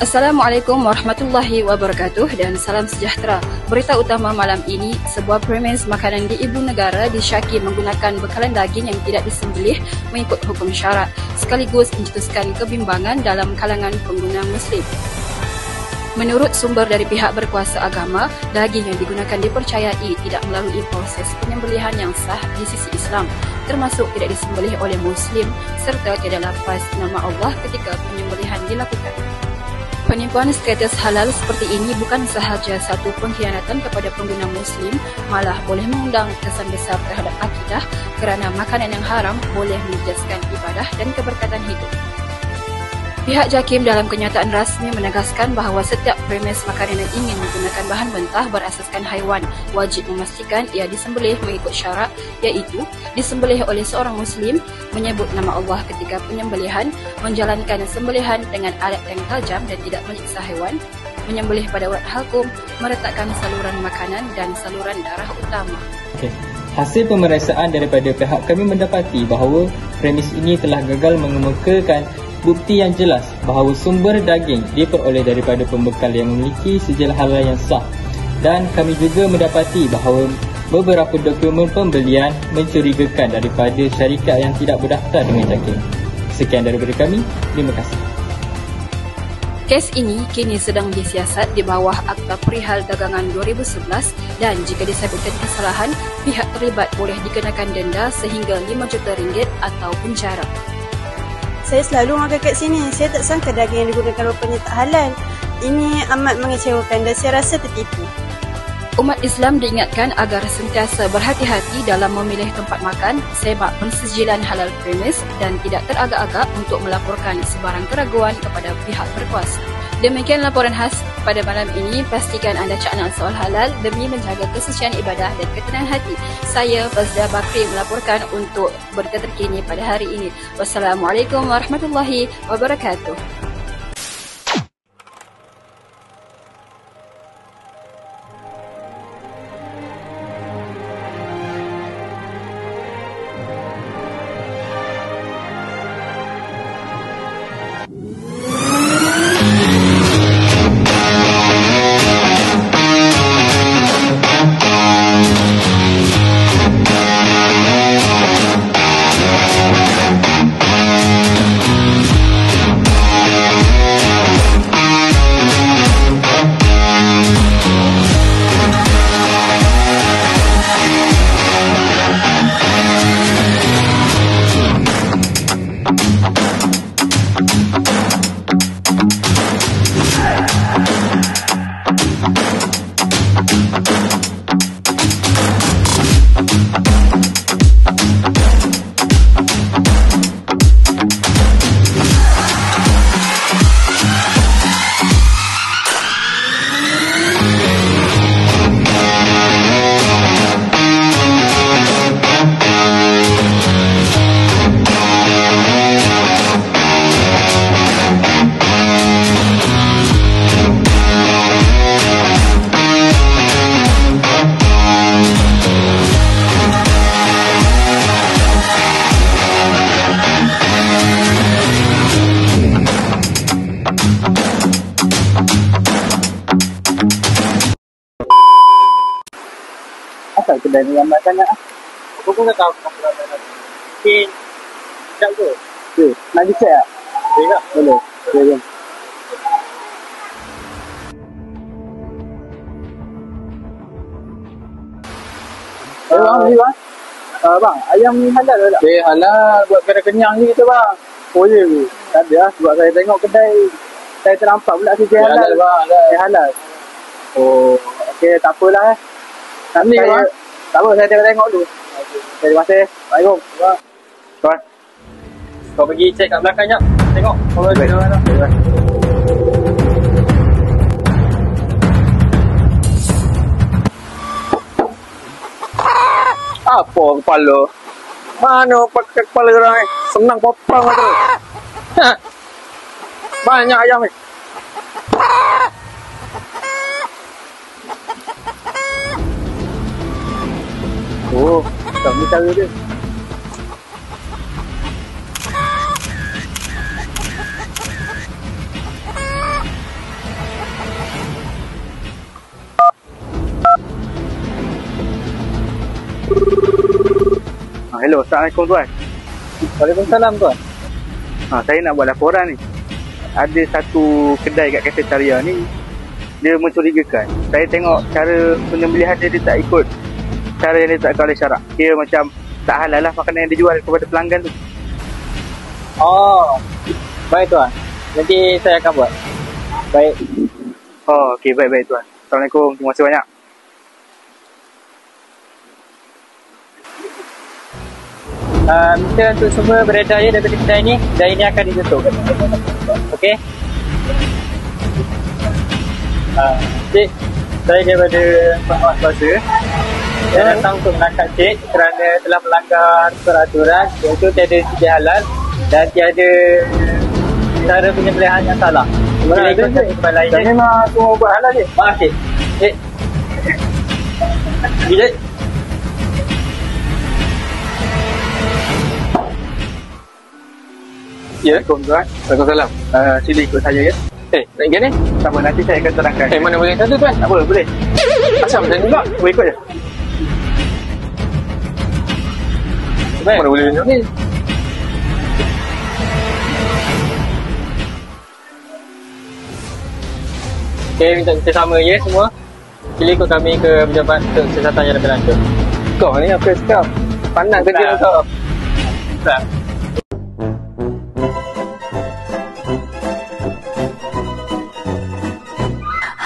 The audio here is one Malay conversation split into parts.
Assalamualaikum warahmatullahi wabarakatuh dan salam sejahtera. Berita utama malam ini, sebuah premis makanan di ibu negara disyaki menggunakan bekalan daging yang tidak disembelih mengikut hukum syarak, sekaligus mencetuskan kebimbangan dalam kalangan pengguna Muslim. Menurut sumber dari pihak berkuasa agama, daging yang digunakan dipercayai tidak melalui proses penyembelihan yang sah di sisi Islam, termasuk tidak disembelih oleh Muslim serta tiada lafaz nama Allah ketika penyembelihan dilakukan. Penipuan status halal seperti ini bukan sahaja satu pengkhianatan kepada pengguna Muslim, malah boleh mengundang kesan besar terhadap akidah kerana makanan yang haram boleh menjejaskan ibadah dan keberkatan hidup. Pihak JAKIM dalam kenyataan rasmi menegaskan bahawa setiap premis makanan yang ingin menggunakan bahan mentah berasaskan haiwan wajib memastikan ia disembelih mengikut syarak, iaitu disembelih oleh seorang Muslim, menyebut nama Allah ketika penyembelihan, menjalankan sembelihan dengan alat yang tajam dan tidak menyiksa haiwan, menyembelih pada urat halkum, meletakkan saluran makanan dan saluran darah utama. Hasil pemeriksaan daripada pihak kami mendapati bahawa premis ini telah gagal mengemukakan bukti yang jelas bahawa sumber daging diperoleh daripada pembekal yang memiliki sijil halal yang sah, dan kami juga mendapati bahawa beberapa dokumen pembelian mencurigakan daripada syarikat yang tidak berdaftar dengan JAKIM. Sekian daripada kami, terima kasih. Kes ini kini sedang disiasat di bawah Akta Perihal Dagangan 2011 dan jika disabitkan kesalahan, pihak terlibat boleh dikenakan denda sehingga RM5 juta atau penjara. Saya selalu makan kat sini. Saya tak sangka daging yang digunakan rupanya tak halal. Ini amat mengecewakan dan saya rasa tertipu. Umat Islam diingatkan agar sentiasa berhati-hati dalam memilih tempat makan, semak pensijilan halal premis dan tidak teragak-agak untuk melaporkan sebarang keraguan kepada pihak berkuasa. Demikian laporan khas pada malam ini. Pastikan anda cakna soal halal demi menjaga kesucian ibadah dan ketenangan hati. Saya Fazla Bakri melaporkan untuk berita terkini pada hari ini. Wassalamualaikum warahmatullahi wabarakatuh. Asal kedai ni ramai sangat. Aku pun tak tahu kenapa ramai lagi. Mungkin sekejap ke? Ya, nak pergi cek tak? Boleh tak? Boleh. Boleh, jom. Bang, ni bang. Bang, ayam ni halal ke tak? Halal. Buat kena kenyang je kita bang. Oh ya ke? Tak ada lah. Sebab saya tengok kedai saya ternampak pula sikit halal. Halal bang. Halal. Oh, okey, tak apalah Tak apa, saya tengok dulu. Terima kasih. Assalamualaikum. Tuan. Kau pergi cek kat belakang jap. Tengok. Kalau ada orang. Apa kepala? Mana pakai kepala orang ni? Senang potong tu. Banyak ayam ni. Oh, tak ni cara dia. Hello, Assalamualaikum tuan. Waalaikumsalam tuan. Saya nak buat laporan ni. Ada satu kedai kat kafetaria ni, dia mencurigakan. Saya tengok cara penyembelihan dia tak ikut cara yang ditetapkan oleh syarak. Dia macam tak halal lah makanan yang dijual kepada pelanggan tu. Oh, baik tuan. Nanti saya akan buat. Baik. Oh, okey, baik tuan. Assalamualaikum. Terima kasih banyak. Minta untuk semua beredar ya daripada kedai ni. Kedai ni akan ditutup. Okey? Cik, saya daripada pengawas kuasa. Saya datang untuk menangkap cik kerana telah melanggar peraturan iaitu tiada sedia halal dan tiada cara penyembelihan yang salah. Boleh ikutkan tempat lain. Dan memang semua buat halal je. Maaf cik. Cik. Cik. Ya, Assalamualaikum tuan. Waalaikumsalam. Sila ikut saya ya. Nak pergi ni? Tak apa, nanti saya akan terangkan. Mana boleh satu tuan? Tak apa, boleh. Asal macam ni pula? Boleh ikut je. Mana boleh tunjuk ni? Okay, minta kerjasama ya semua. Sila ikut kami ke pejabat untuk siasatan yang lebih lanjut. Kau ni apa cakap? Pandang kerja kau. Tak.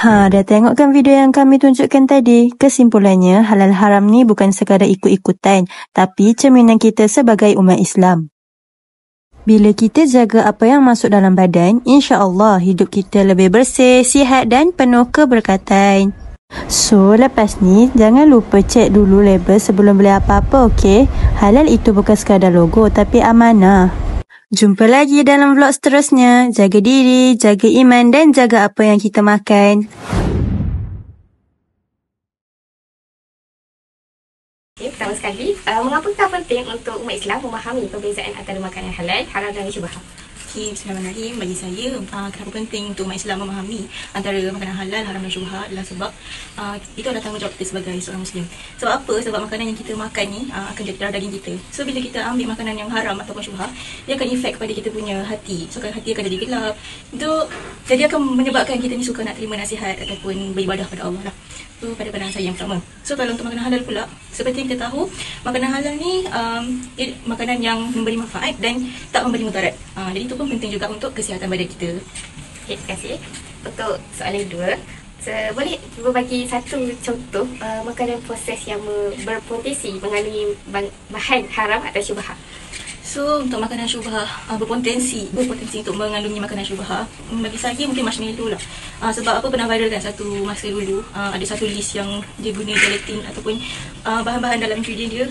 Dah tengok kan video yang kami tunjukkan tadi? Kesimpulannya, halal haram ni bukan sekadar ikut-ikutan, tapi cerminan kita sebagai umat Islam. Bila kita jaga apa yang masuk dalam badan, insya-Allah hidup kita lebih bersih, sihat dan penuh keberkatan. So, lepas ni, jangan lupa cek dulu label sebelum beli apa-apa, okey? Halal itu bukan sekadar logo, tapi amanah. Jumpa lagi dalam vlog seterusnya. Jaga diri, jaga iman dan jaga apa yang kita makan. Okay, pertama sekali, mengapakah penting untuk umat Islam memahami perbezaan antara makanan halal, haram dan syubhat? Okay, bismillahirrahmanirrahim. Bagi saya, kenapa penting untuk umat Islam memahami antara makanan halal, haram dan syubhat adalah sebab itu adalah tanggungjawab kita sebagai seorang Muslim. Sebab apa? Sebab makanan yang kita makan ni akan jadi darah daging kita. So, bila kita ambil makanan yang haram ataupun syubhat, dia akan efek kepada kita punya hati. So, hati akan jadi gelap. Jadi akan menyebabkan kita ni suka nak terima nasihat ataupun beribadah pada Allah lah. Itu pada pandangan saya yang pertama. So, kalau untuk makanan halal pula, seperti yang kita tahu, makanan halal ni makanan yang memberi manfaat dan tak memberi mudarat. Jadi itu pun penting juga untuk kesihatan badan kita. Okay, terima kasih. Untuk soalan kedua, boleh berbagi satu contoh makanan proses yang berpotensi mengandungi bahan haram atau syubhat? So, untuk makanan syubhat berpotensi untuk mengandungi makanan syubhat, bagi saya mungkin marshmallow lah. Sebab apa, pernah viral kan satu masa dulu, ada satu list yang dia guna gelatin ataupun bahan-bahan dalam ingredient dia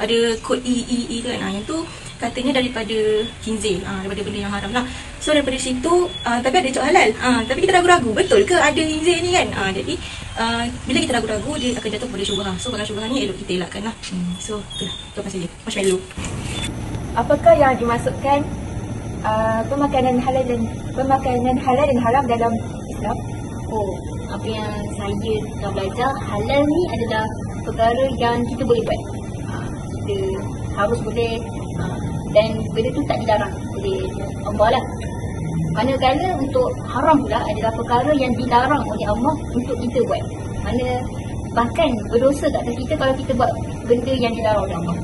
ada kod EEE tu kan. Yang tu katanya daripada khinzir, daripada benda yang haram lah. So daripada situ, tapi ada cok halal, tapi kita ragu-ragu, betul ke ada khinzir ni kan. Jadi bila kita ragu-ragu, dia akan jatuh pada syubhat. So makanan syubhat ni elok kita elakkan lah. So tu apa saja, marshmallow. Apakah yang dimasukkan pemakanan halal dan haram dalam Islam? Apa yang saya dah belajar, halal ni adalah perkara yang kita boleh buat. Kita harus boleh, dan benda tu tak dilarang oleh Allah lah. Manakala untuk haram pula adalah perkara yang dilarang oleh Allah untuk kita buat. Mana bahkan berdosa kat atas kita kalau kita buat benda yang dilarang oleh Allah.